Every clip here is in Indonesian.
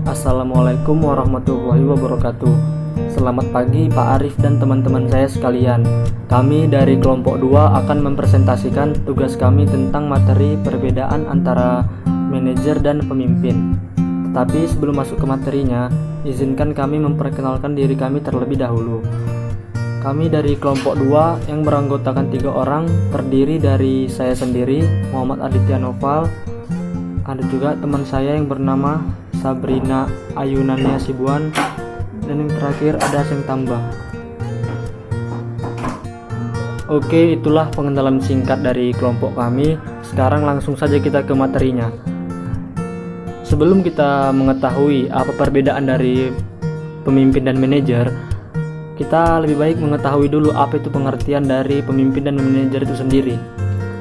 Assalamualaikum warahmatullahi wabarakatuh. Selamat pagi Pak Arif dan teman-teman saya sekalian. Kami dari kelompok 2 akan mempresentasikan tugas kami tentang materi perbedaan antara manajer dan pemimpin. Tetapi sebelum masuk ke materinya, izinkan kami memperkenalkan diri kami terlebih dahulu. Kami dari kelompok 2 yang beranggotakan 3 orang, terdiri dari saya sendiri, Muhammad Aditya Noval. Ada juga teman saya yang bernama Sabrina Ayunania Sibuan, dan yang terakhir ada Aseng Tambah. Oke, itulah pengenalan singkat dari kelompok kami. Sekarang langsung saja kita ke materinya. Sebelum kita mengetahui apa perbedaan dari pemimpin dan manajer, kita lebih baik mengetahui dulu apa itu pengertian dari pemimpin dan manajer itu sendiri.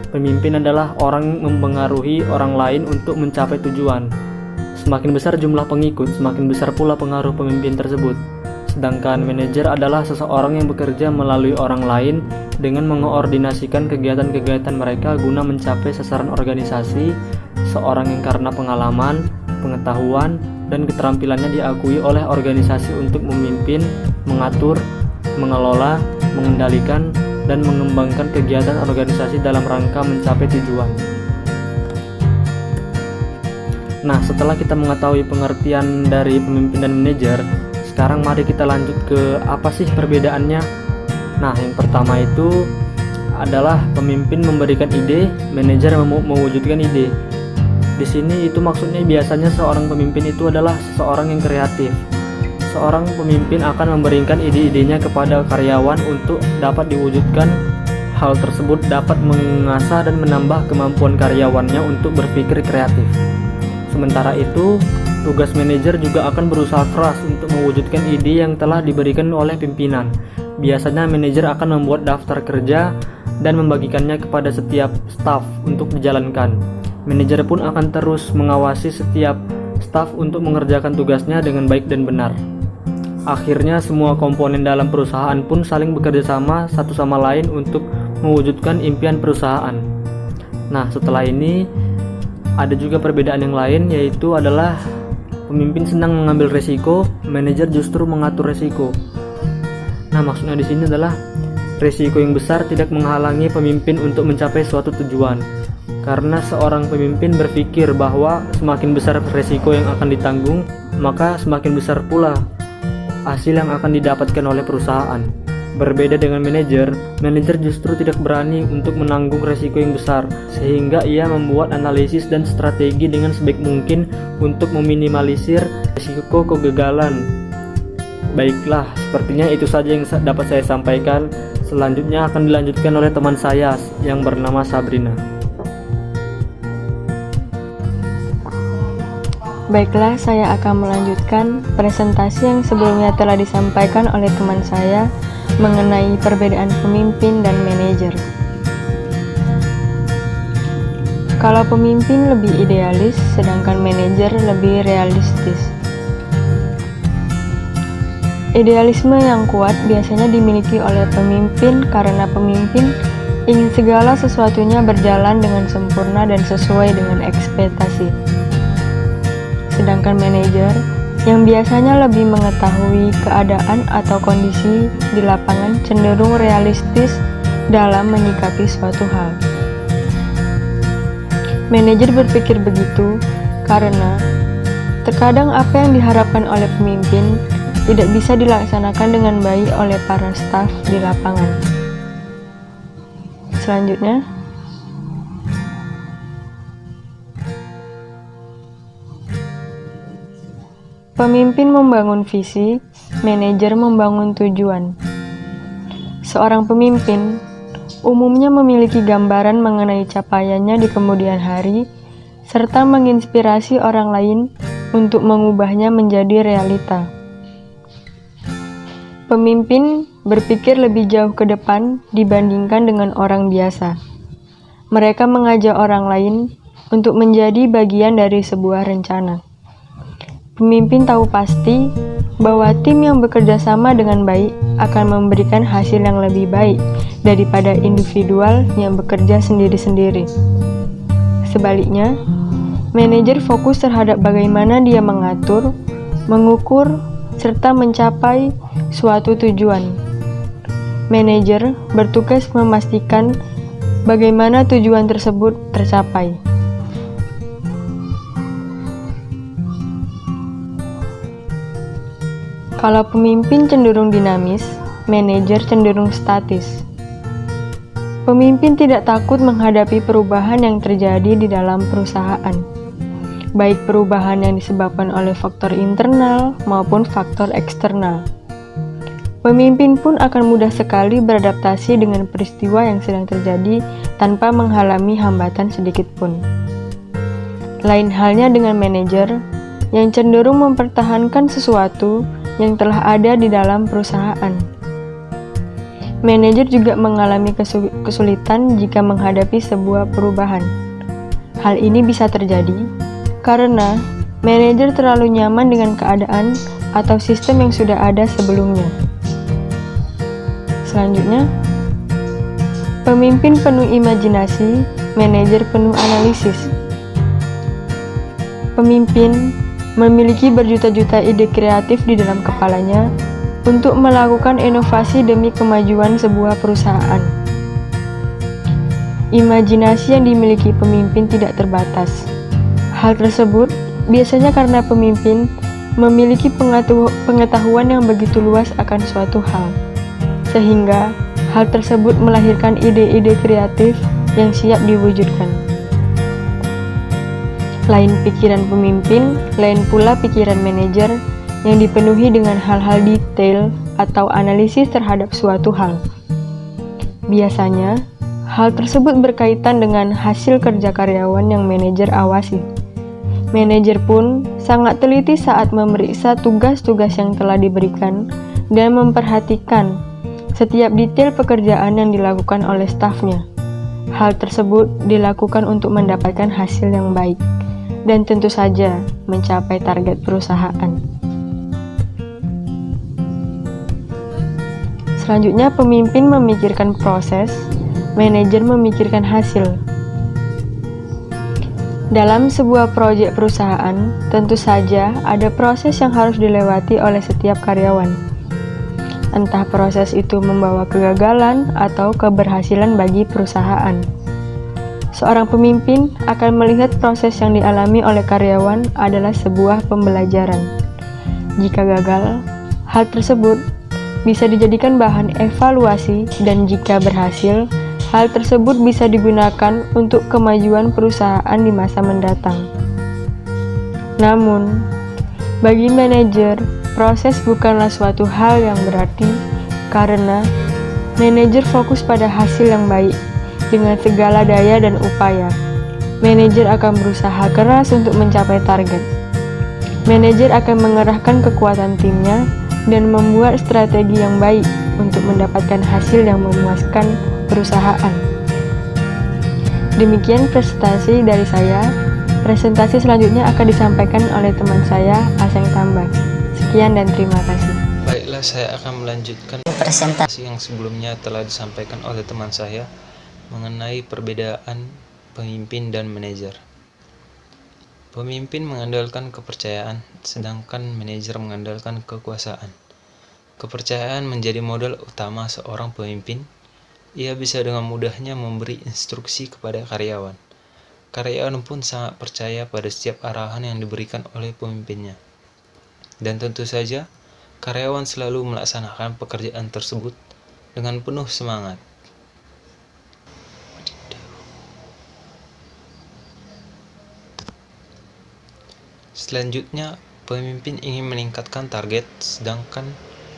Pemimpin adalah orang yang mempengaruhi orang lain untuk mencapai tujuan. Semakin besar jumlah pengikut, semakin besar pula pengaruh pemimpin tersebut. Sedangkan manajer adalah seseorang yang bekerja melalui orang lain dengan mengoordinasikan kegiatan-kegiatan mereka guna mencapai sasaran organisasi. Seorang yang karena pengalaman, pengetahuan, dan keterampilannya diakui oleh organisasi untuk memimpin, mengatur, mengelola, mengendalikan, dan mengembangkan kegiatan organisasi dalam rangka mencapai tujuan. Nah, setelah kita mengetahui pengertian dari pemimpin dan manajer, sekarang mari kita lanjut ke apa sih perbedaannya. Nah, yang pertama itu adalah pemimpin memberikan ide, manajer mewujudkan ide. Di sini itu maksudnya biasanya seorang pemimpin itu adalah seseorang yang kreatif. Seorang pemimpin akan memberikan ide-idenya kepada karyawan untuk dapat diwujudkan. Hal tersebut dapat mengasah dan menambah kemampuan karyawannya untuk berpikir kreatif. Sementara itu, tugas manajer juga akan berusaha keras untuk mewujudkan ide yang telah diberikan oleh pimpinan. Biasanya manajer akan membuat daftar kerja dan membagikannya kepada setiap staf untuk dijalankan. Manajer pun akan terus mengawasi setiap staf untuk mengerjakan tugasnya dengan baik dan benar. Akhirnya semua komponen dalam perusahaan pun saling bekerja sama satu sama lain untuk mewujudkan impian perusahaan. Nah, setelah ini ada juga perbedaan yang lain, yaitu adalah pemimpin senang mengambil resiko, manajer justru mengatur resiko. Nah, maksudnya di sini adalah resiko yang besar tidak menghalangi pemimpin untuk mencapai suatu tujuan. Karena seorang pemimpin berpikir bahwa semakin besar resiko yang akan ditanggung, maka semakin besar pula hasil yang akan didapatkan oleh perusahaan. Berbeda dengan manajer justru tidak berani untuk menanggung resiko yang besar, sehingga ia membuat analisis dan strategi dengan sebaik mungkin untuk meminimalisir resiko kegagalan. Baiklah, sepertinya itu saja yang dapat saya sampaikan. Selanjutnya akan dilanjutkan oleh teman saya yang bernama Sabrina. Baiklah, saya akan melanjutkan presentasi yang sebelumnya telah disampaikan oleh teman saya mengenai perbedaan pemimpin dan manajer. Kalau pemimpin lebih idealis, sedangkan manajer lebih realistis. Idealisme yang kuat biasanya dimiliki oleh pemimpin karena pemimpin ingin segala sesuatunya berjalan dengan sempurna dan sesuai dengan ekspektasi. Sedangkan manajer yang biasanya lebih mengetahui keadaan atau kondisi di lapangan cenderung realistis dalam menyikapi suatu hal. Manajer berpikir begitu karena terkadang apa yang diharapkan oleh pemimpin tidak bisa dilaksanakan dengan baik oleh para staf di lapangan. Selanjutnya, pemimpin membangun visi, manajer membangun tujuan. Seorang pemimpin umumnya memiliki gambaran mengenai capaiannya di kemudian hari, serta menginspirasi orang lain untuk mengubahnya menjadi realita. Pemimpin berpikir lebih jauh ke depan dibandingkan dengan orang biasa. Mereka mengajak orang lain untuk menjadi bagian dari sebuah rencana. Pemimpin tahu pasti bahwa tim yang bekerja sama dengan baik akan memberikan hasil yang lebih baik daripada individual yang bekerja sendiri-sendiri. Sebaliknya, Manajer fokus terhadap bagaimana dia mengatur, mengukur, serta mencapai suatu tujuan. Manajer bertugas memastikan bagaimana tujuan tersebut tercapai. Kalau pemimpin cenderung dinamis, manajer cenderung statis. Pemimpin tidak takut menghadapi perubahan yang terjadi di dalam perusahaan, baik perubahan yang disebabkan oleh faktor internal maupun faktor eksternal. Pemimpin pun akan mudah sekali beradaptasi dengan peristiwa yang sedang terjadi tanpa menghalangi hambatan sedikit pun. Lain halnya dengan manajer yang cenderung mempertahankan sesuatu yang telah ada di dalam perusahaan. Manajer juga mengalami kesulitan jika menghadapi sebuah perubahan. Hal ini bisa terjadi karena manajer terlalu nyaman dengan keadaan atau sistem yang sudah ada sebelumnya. Selanjutnya, pemimpin penuh imajinasi, manajer penuh analisis. Pemimpin memiliki berjuta-juta ide kreatif di dalam kepalanya untuk melakukan inovasi demi kemajuan sebuah perusahaan. Imajinasi yang dimiliki pemimpin tidak terbatas. Hal tersebut biasanya karena pemimpin memiliki pengetahuan yang begitu luas akan suatu hal, sehingga hal tersebut melahirkan ide-ide kreatif yang siap diwujudkan. Lain pikiran pemimpin, lain pula pikiran manajer yang dipenuhi dengan hal-hal detail atau analisis terhadap suatu hal. Biasanya, hal tersebut berkaitan dengan hasil kerja karyawan yang manajer awasi. Manajer pun sangat teliti saat memeriksa tugas-tugas yang telah diberikan dan memperhatikan setiap detail pekerjaan yang dilakukan oleh stafnya. Hal tersebut dilakukan untuk mendapatkan hasil yang baik dan tentu saja mencapai target perusahaan. Selanjutnya, pemimpin memikirkan proses, manajer memikirkan hasil. Dalam sebuah proyek perusahaan, tentu saja ada proses yang harus dilewati oleh setiap karyawan. Entah proses itu membawa kegagalan atau keberhasilan bagi perusahaan. Seorang pemimpin akan melihat proses yang dialami oleh karyawan adalah sebuah pembelajaran. Jika gagal, hal tersebut bisa dijadikan bahan evaluasi, dan jika berhasil, hal tersebut bisa digunakan untuk kemajuan perusahaan di masa mendatang. Namun, bagi manajer, proses bukanlah suatu hal yang berarti karena manajer fokus pada hasil yang baik. Dengan segala daya dan upaya, manajer akan berusaha keras untuk mencapai target. Manajer akan mengerahkan kekuatan timnya dan membuat strategi yang baik untuk mendapatkan hasil yang memuaskan perusahaan. Demikian presentasi dari saya. Presentasi selanjutnya akan disampaikan oleh teman saya, Aseng Tambah. Sekian dan terima kasih. Baiklah, saya akan melanjutkan presentasi yang sebelumnya telah disampaikan oleh teman saya mengenai perbedaan pemimpin dan manajer. Pemimpin mengandalkan kepercayaan, sedangkan manajer mengandalkan kekuasaan. Kepercayaan menjadi modal utama seorang pemimpin. Ia bisa dengan mudahnya memberi instruksi kepada karyawan. Karyawan pun sangat percaya pada setiap arahan yang diberikan oleh pemimpinnya. Dan tentu saja, karyawan selalu melaksanakan pekerjaan tersebut dengan penuh semangat. Selanjutnya, pemimpin ingin meningkatkan target, sedangkan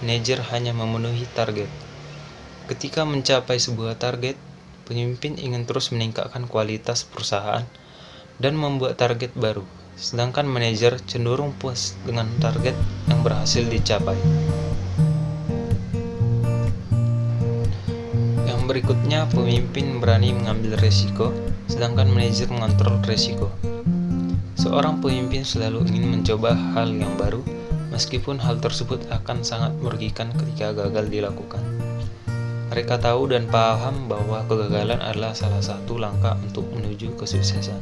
manajer hanya memenuhi target. Ketika mencapai sebuah target, pemimpin ingin terus meningkatkan kualitas perusahaan dan membuat target baru, sedangkan manajer cenderung puas dengan target yang berhasil dicapai. Yang berikutnya, pemimpin berani mengambil resiko, sedangkan manajer mengontrol resiko. Seorang pemimpin selalu ingin mencoba hal yang baru, meskipun hal tersebut akan sangat merugikan ketika gagal dilakukan. Mereka tahu dan paham bahwa kegagalan adalah salah satu langkah untuk menuju kesuksesan.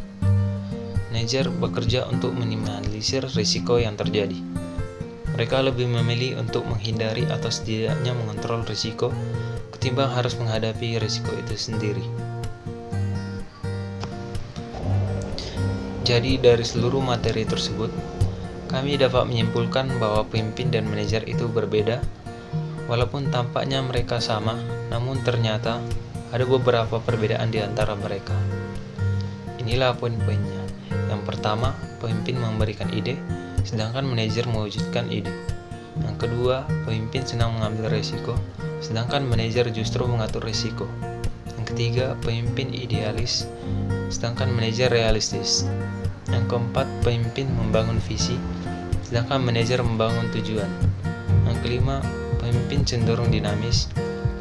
Manajer bekerja untuk meminimalisir risiko yang terjadi. Mereka lebih memilih untuk menghindari atau setidaknya mengontrol risiko ketimbang harus menghadapi risiko itu sendiri. Jadi dari seluruh materi tersebut, kami dapat menyimpulkan bahwa pemimpin dan manajer itu berbeda. Walaupun tampaknya mereka sama, namun ternyata ada beberapa perbedaan di antara mereka. Inilah poin-poinnya. Yang pertama, pemimpin memberikan ide, sedangkan manajer mewujudkan ide. Yang kedua, pemimpin senang mengambil risiko, sedangkan manajer justru mengatur risiko. Yang ketiga, pemimpin idealis, sedangkan manajer realistis. Yang keempat, pemimpin membangun visi, sedangkan manajer membangun tujuan. Yang kelima, pemimpin cenderung dinamis,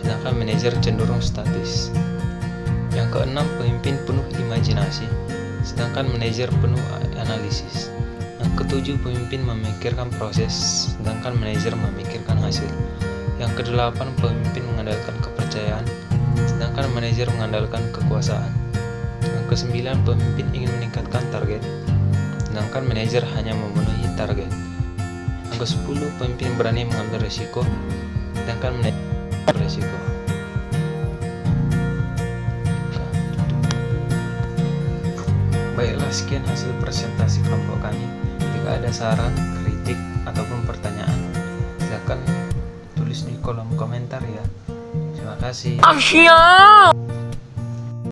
sedangkan manajer cenderung statis. Yang keenam, pemimpin penuh imajinasi, sedangkan manajer penuh analisis. Yang ketujuh, pemimpin memikirkan proses, sedangkan manajer memikirkan hasil. Yang kedelapan, pemimpin mengandalkan kepercayaan, sedangkan manajer mengandalkan kekuasaan. Yang kesembilan, pemimpin ingin meningkatkan target, sedangkan manajer hanya memenuhi target. Yang ke-10, pemimpin berani mengambil risiko, sedangkan manajer risiko. Baiklah, sekian hasil presentasi kelompok kami. Jika ada saran, kritik, ataupun pertanyaan, silakan tulis di kolom komentar ya. Terima kasih.